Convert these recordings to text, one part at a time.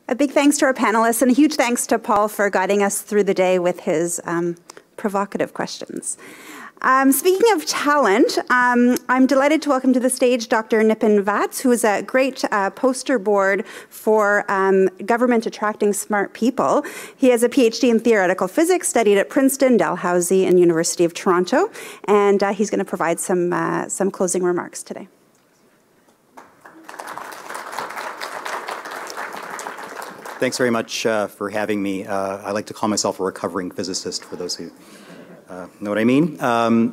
A big thanks to our panelists and a huge thanks to Paul for guiding us through the day with his provocative questions. Speaking of talent, I'm delighted to welcome to the stage Dr. Nipun Vats, who is a great poster board for government attracting smart people. He has a PhD in theoretical physics, studied at Princeton, Dalhousie, and University of Toronto, and he's going to provide some closing remarks today. Thanks very much for having me. I like to call myself a recovering physicist, for those who know what I mean.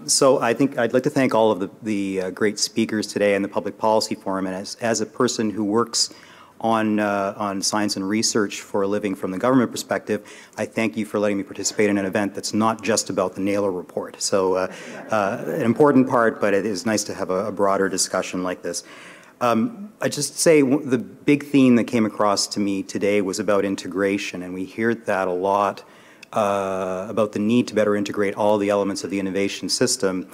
So I think I'd like to thank all of the great speakers today and the Public Policy Forum. And as a person who works on science and research for a living from the government perspective, I thank you for letting me participate in an event that's not just about the Naylor report. So an important part, but it is nice to have a broader discussion like this. I just say the big theme that came across to me today was about integration, and we hear that a lot about the need to better integrate all the elements of the innovation system.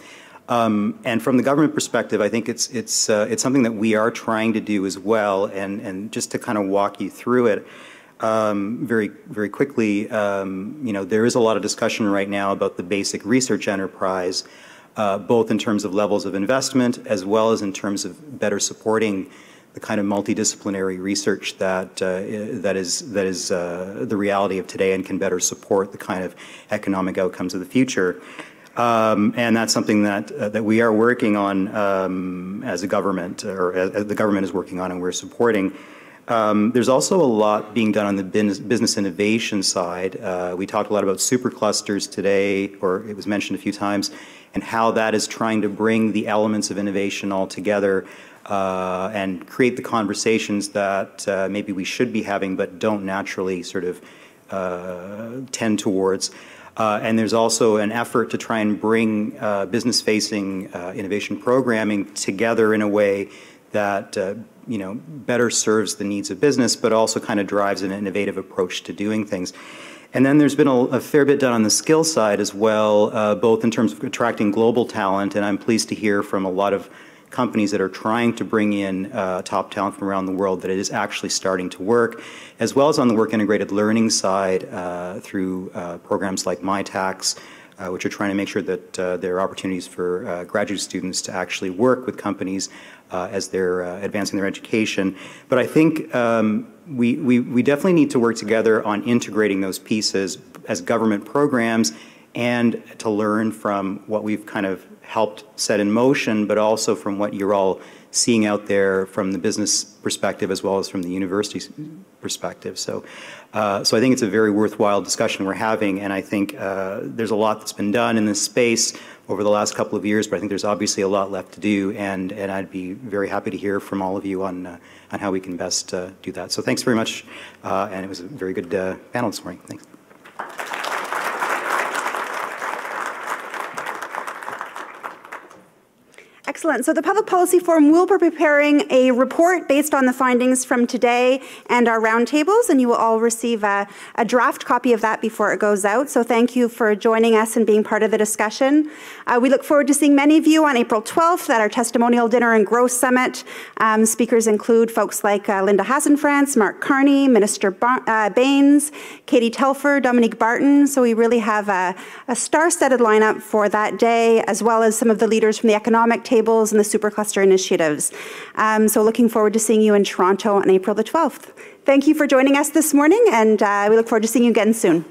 And from the government perspective, I think it's something that we are trying to do as well. And just to kind of walk you through it very quickly, you know, there is a lot of discussion right now about the basic research enterprise. Both in terms of levels of investment as well as in terms of better supporting the kind of multidisciplinary research that is the reality of today and can better support the kind of economic outcomes of the future. And that's something that we are working on as a government, or as the government is working on, and we're supporting. There's also a lot being done on the business innovation side. We talked a lot about superclusters today, or it was mentioned a few times, and how that is trying to bring the elements of innovation all together and create the conversations that maybe we should be having but don't naturally sort of tend towards. And there's also an effort to try and bring business-facing innovation programming together in a way that you know, better serves the needs of business, but also kind of drives an innovative approach to doing things. And then there's been a fair bit done on the skill side as well, both in terms of attracting global talent, and I'm pleased to hear from a lot of companies that are trying to bring in top talent from around the world that it is actually starting to work, as well as on the work integrated learning side through programs like MyTax, which are trying to make sure that there are opportunities for graduate students to actually work with companies as they're advancing their education. But I think we definitely need to work together on integrating those pieces as government programs and to learn from what we've kind of helped set in motion, but also from what you're all seeing out there from the business perspective as well as from the university's perspective. So I think it's a very worthwhile discussion we're having, and I think there's a lot that's been done in this space over the last couple of years, but I think there's obviously a lot left to do, and I'd be very happy to hear from all of you on how we can best do that. So thanks very much, and it was a very good panel this morning. Thanks. Excellent. So the Public Policy Forum will be preparing a report based on the findings from today and our roundtables, and you will all receive a draft copy of that before it goes out. So thank you for joining us and being part of the discussion. We look forward to seeing many of you on April 12th at our Testimonial Dinner and Growth Summit. Speakers include folks like Linda Hasenfrantz, Mark Carney, Minister Baines, Katie Telfer, Dominique Barton. So we really have a star-studded lineup for that day, as well as some of the leaders from the economic table and the supercluster initiatives. So looking forward to seeing you in Toronto on April the 12th. Thank you for joining us this morning, and we look forward to seeing you again soon.